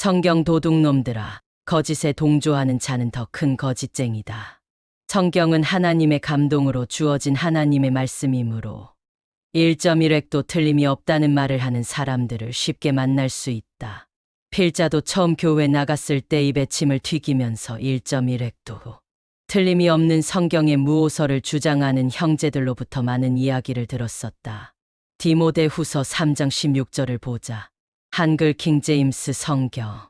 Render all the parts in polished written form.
성경 도둑놈들아, 거짓에 동조하는 자는 더 큰 거짓쟁이다. 성경은 하나님의 감동으로 주어진 하나님의 말씀이므로 1.1획도 틀림이 없다는 말을 하는 사람들을 쉽게 만날 수 있다. 필자도 처음 교회 나갔을 때 입에 침을 튀기면서 1.1획도 틀림이 없는 성경의 무오서를 주장하는 형제들로부터 많은 이야기를 들었었다. 디모데후서 3장 16절을 보자. 한글 킹제임스 성경.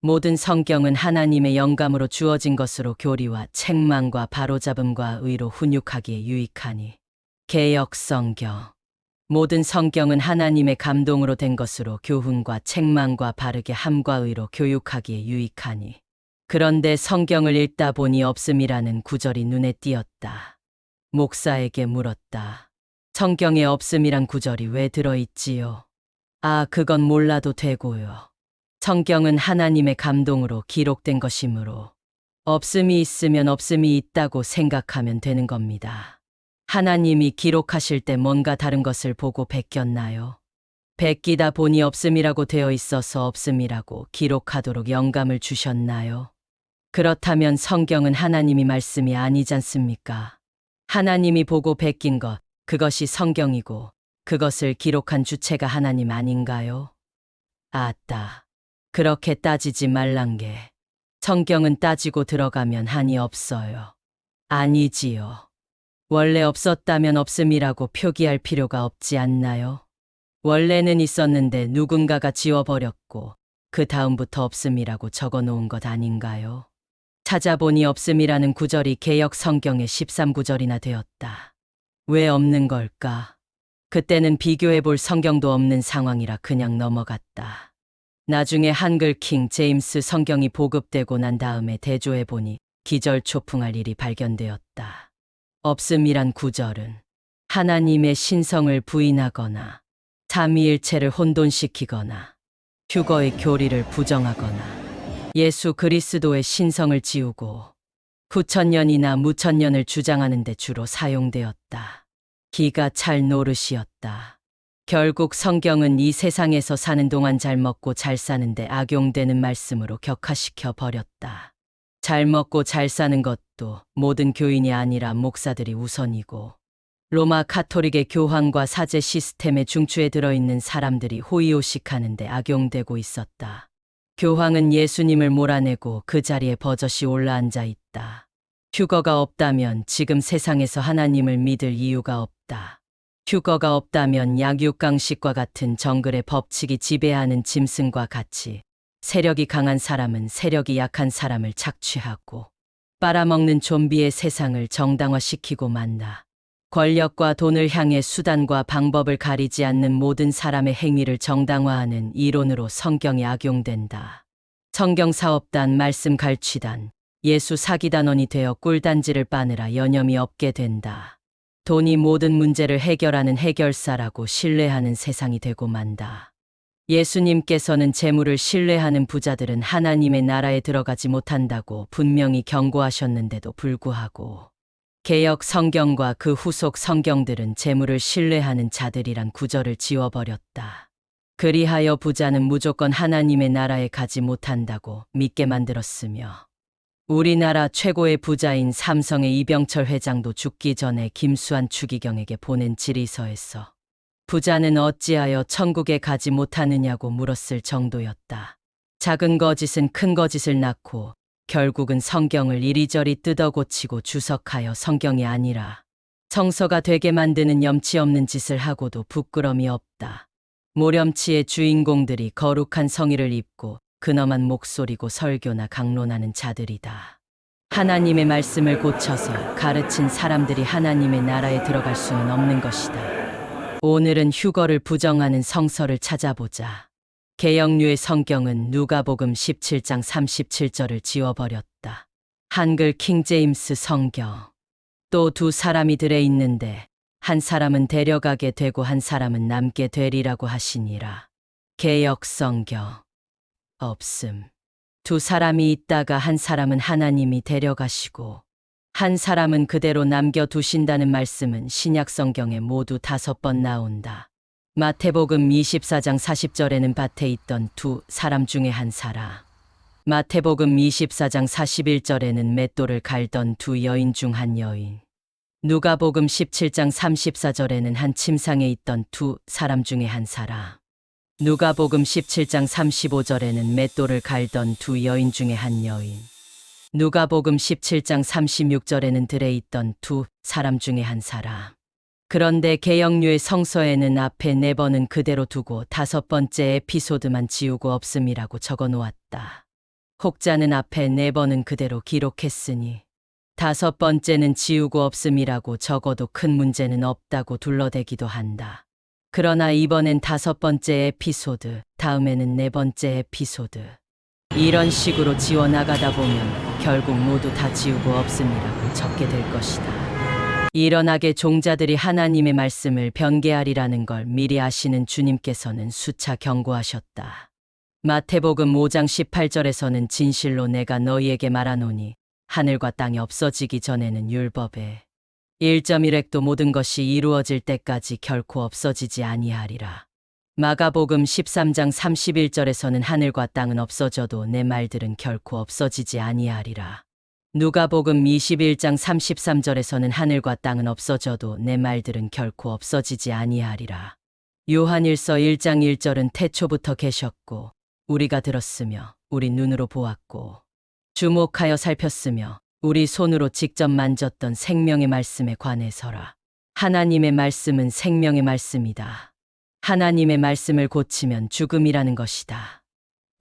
모든 성경은 하나님의 영감으로 주어진 것으로 교리와 책망과 바로잡음과 의로 훈육하기에 유익하니. 개역 성경. 모든 성경은 하나님의 감동으로 된 것으로 교훈과 책망과 바르게 함과 의로 교육하기에 유익하니. 그런데 성경을 읽다 보니 없음이라는 구절이 눈에 띄었다. 목사에게 물었다. 성경에 없음이란 구절이 왜 들어있지요? 아, 그건 몰라도 되고요. 성경은 하나님의 감동으로 기록된 것이므로 없음이 있으면 없음이 있다고 생각하면 되는 겁니다. 하나님이 기록하실 때 뭔가 다른 것을 보고 베꼈나요? 베끼다 보니 없음이라고 되어 있어서 없음이라고 기록하도록 영감을 주셨나요? 그렇다면 성경은 하나님이 말씀이 아니지 않습니까? 하나님이 보고 베낀 것, 그것이 성경이고 그것을 기록한 주체가 하나님 아닌가요? 아따, 그렇게 따지지 말란 게. 성경은 따지고 들어가면 한이 없어요. 아니지요. 원래 없었다면 없음이라고 표기할 필요가 없지 않나요? 원래는 있었는데 누군가가 지워버렸고 그 다음부터 없음이라고 적어놓은 것 아닌가요? 찾아보니 없음이라는 구절이 개역 성경의 13구절이나 되었다. 왜 없는 걸까? 그때는 비교해볼 성경도 없는 상황이라 그냥 넘어갔다. 나중에 한글 킹 제임스 성경이 보급되고 난 다음에 대조해보니 기절초풍할 일이 발견되었다. 없음이란 구절은 하나님의 신성을 부인하거나 삼위일체를 혼돈시키거나 휴거의 교리를 부정하거나 예수 그리스도의 신성을 지우고 9,000년이나 무천년을 주장하는 데 주로 사용되었다. 기가 찰 노릇이었다. 결국 성경은 이 세상에서 사는 동안 잘 먹고 잘 사는데 악용되는 말씀으로 격화시켜 버렸다. 잘 먹고 잘 사는 것도 모든 교인이 아니라 목사들이 우선이고 로마 카톨릭의 교황과 사제 시스템의 중추에 들어있는 사람들이 호의호식하는데 악용되고 있었다. 교황은 예수님을 몰아내고 그 자리에 버젓이 올라앉아 있다. 휴거가 없다면 지금 세상에서 하나님을 믿을 이유가 없다. 휴거가 없다면 약육강식과 같은 정글의 법칙이 지배하는 짐승과 같이 세력이 강한 사람은 세력이 약한 사람을 착취하고 빨아먹는 좀비의 세상을 정당화시키고 만다. 권력과 돈을 향해 수단과 방법을 가리지 않는 모든 사람의 행위를 정당화하는 이론으로 성경이 악용된다. 성경사업단, 말씀 갈취단, 예수 사기단원이 되어 꿀단지를 빠느라 여념이 없게 된다. 돈이 모든 문제를 해결하는 해결사라고 신뢰하는 세상이 되고 만다. 예수님께서는 재물을 신뢰하는 부자들은 하나님의 나라에 들어가지 못한다고 분명히 경고하셨는데도 불구하고 개역 성경과 그 후속 성경들은 재물을 신뢰하는 자들이란 구절을 지워버렸다. 그리하여 부자는 무조건 하나님의 나라에 가지 못한다고 믿게 만들었으며 우리나라 최고의 부자인 삼성의 이병철 회장도 죽기 전에 김수환 추기경에게 보낸 질의서에서 부자는 어찌하여 천국에 가지 못하느냐고 물었을 정도였다. 작은 거짓은 큰 거짓을 낳고 결국은 성경을 이리저리 뜯어고치고 주석하여 성경이 아니라 성서가 되게 만드는 염치 없는 짓을 하고도 부끄럼이 없다. 모렴치의 주인공들이 거룩한 성의를 입고 근엄한 목소리고 설교나 강론하는 자들이다. 하나님의 말씀을 고쳐서 가르친 사람들이 하나님의 나라에 들어갈 수는 없는 것이다. 오늘은 휴거를 부정하는 성서를 찾아보자. 개역류의 성경은 누가복음 17장 37절을 지워버렸다. 한글 킹제임스 성경. 또 두 사람이 들에 있는데 한 사람은 데려가게 되고 한 사람은 남게 되리라고 하시니라. 개역 성경. 없음. 두 사람이 있다가 한 사람은 하나님이 데려가시고 한 사람은 그대로 남겨두신다는 말씀은 신약 성경에 모두 5번 나온다. 마태복음 24장 40절에는 밭에 있던 두 사람 중에 한 사람. 마태복음 24장 41절에는 맷돌을 갈던 두 여인 중 한 여인. 누가복음 17장 34절에는 한 침상에 있던 두 사람 중에 한 사람. 누가복음 17장 35절에는 맷돌을 갈던 두 여인 중에 한 여인. 누가복음 17장 36절에는 들에 있던 두 사람 중에 한 사람. 그런데 개역류의 성서에는 앞에 4번은 그대로 두고 5번째 에피소드만 지우고 없음이라고 적어 놓았다. 혹자는 앞에 4번은 그대로 기록했으니 5번째는 지우고 없음이라고 적어도 큰 문제는 없다고 둘러대기도 한다. 그러나 이번엔 5번째 에피소드, 다음에는 4번째 에피소드. 이런 식으로 지워나가다 보면 결국 모두 다 지우고 없음이라고 적게 될 것이다. 이런 악의 종자들이 하나님의 말씀을 변개하리라는 걸 미리 아시는 주님께서는 수차 경고하셨다. 마태복음 5장 18절에서는 진실로 내가 너희에게 말하노니 하늘과 땅이 없어지기 전에는 율법에 1.1획도 모든 것이 이루어질 때까지 결코 없어지지 아니하리라. 마가복음 13장 31절에서는 하늘과 땅은 없어져도 내 말들은 결코 없어지지 아니하리라. 누가복음 21장 33절에서는 하늘과 땅은 없어져도 내 말들은 결코 없어지지 아니하리라. 요한일서 1장 1절은 태초부터 계셨고 우리가 들었으며 우리 눈으로 보았고 주목하여 살폈으며 우리 손으로 직접 만졌던 생명의 말씀에 관해서라. 하나님의 말씀은 생명의 말씀이다. 하나님의 말씀을 고치면 죽음이라는 것이다.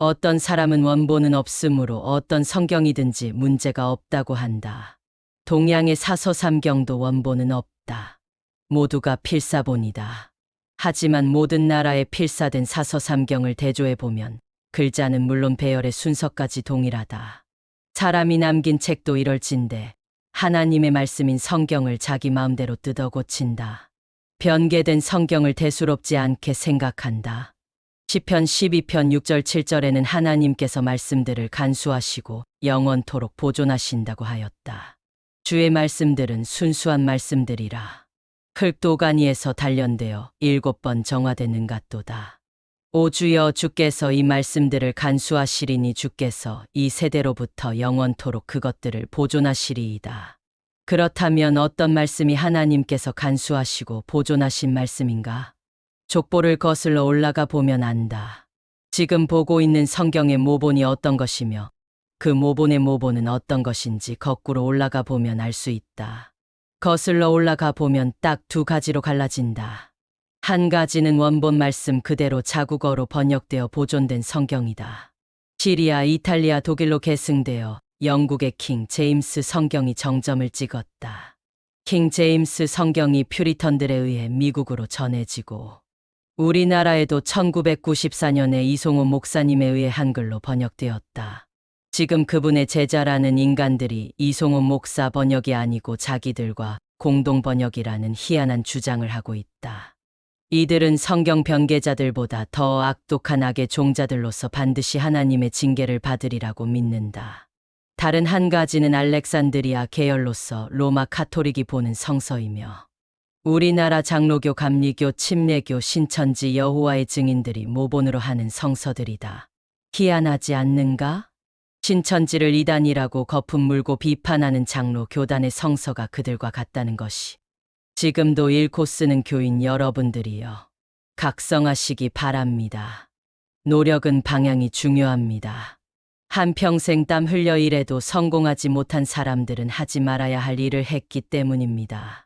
어떤 사람은 원본은 없으므로 어떤 성경이든지 문제가 없다고 한다. 동양의 사서삼경도 원본은 없다. 모두가 필사본이다. 하지만 모든 나라에 필사된 사서삼경을 대조해보면 글자는 물론 배열의 순서까지 동일하다. 사람이 남긴 책도 이럴진데 하나님의 말씀인 성경을 자기 마음대로 뜯어 고친다. 변개된 성경을 대수롭지 않게 생각한다. 시편 12편 6절 7절에는 하나님께서 말씀들을 간수하시고 영원토록 보존하신다고 하였다. 주의 말씀들은 순수한 말씀들이라. 흙도가니에서 단련되어 7번 정화되는같도다. 오 주여 주께서 이 말씀들을 간수하시리니 주께서 이 세대로부터 영원토록 그것들을 보존하시리이다. 그렇다면 어떤 말씀이 하나님께서 간수하시고 보존하신 말씀인가? 족보를 거슬러 올라가 보면 안다. 지금 보고 있는 성경의 모본이 어떤 것이며 그 모본의 모본은 어떤 것인지 거꾸로 올라가 보면 알 수 있다. 거슬러 올라가 보면 딱 2가지로 갈라진다. 한 가지는 원본 말씀 그대로 자국어로 번역되어 보존된 성경이다. 시리아, 이탈리아, 독일로 계승되어 영국의 킹 제임스 성경이 정점을 찍었다. 킹 제임스 성경이 퓨리턴들에 의해 미국으로 전해지고 우리나라에도 1994년에 이송호 목사님에 의해 한글로 번역되었다. 지금 그분의 제자라는 인간들이 이송호 목사 번역이 아니고 자기들과 공동 번역이라는 희한한 주장을 하고 있다. 이들은 성경 변개자들보다 더 악독한 악의 종자들로서 반드시 하나님의 징계를 받으리라고 믿는다. 다른 한 가지는 알렉산드리아 계열로서 로마 카톨릭이 보는 성서이며 우리나라 장로교, 감리교, 침례교, 신천지, 여호와의 증인들이 모본으로 하는 성서들이다. 희한하지 않는가? 신천지를 이단이라고 거품 물고 비판하는 장로 교단의 성서가 그들과 같다는 것이 지금도 읽고 쓰는 교인 여러분들이여 각성하시기 바랍니다. 노력은 방향이 중요합니다. 한평생 땀 흘려 일해도 성공하지 못한 사람들은 하지 말아야 할 일을 했기 때문입니다.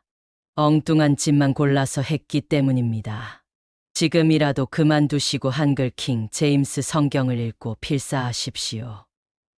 엉뚱한 짓만 골라서 했기 때문입니다. 지금이라도 그만두시고 한글 킹 제임스 성경을 읽고 필사하십시오.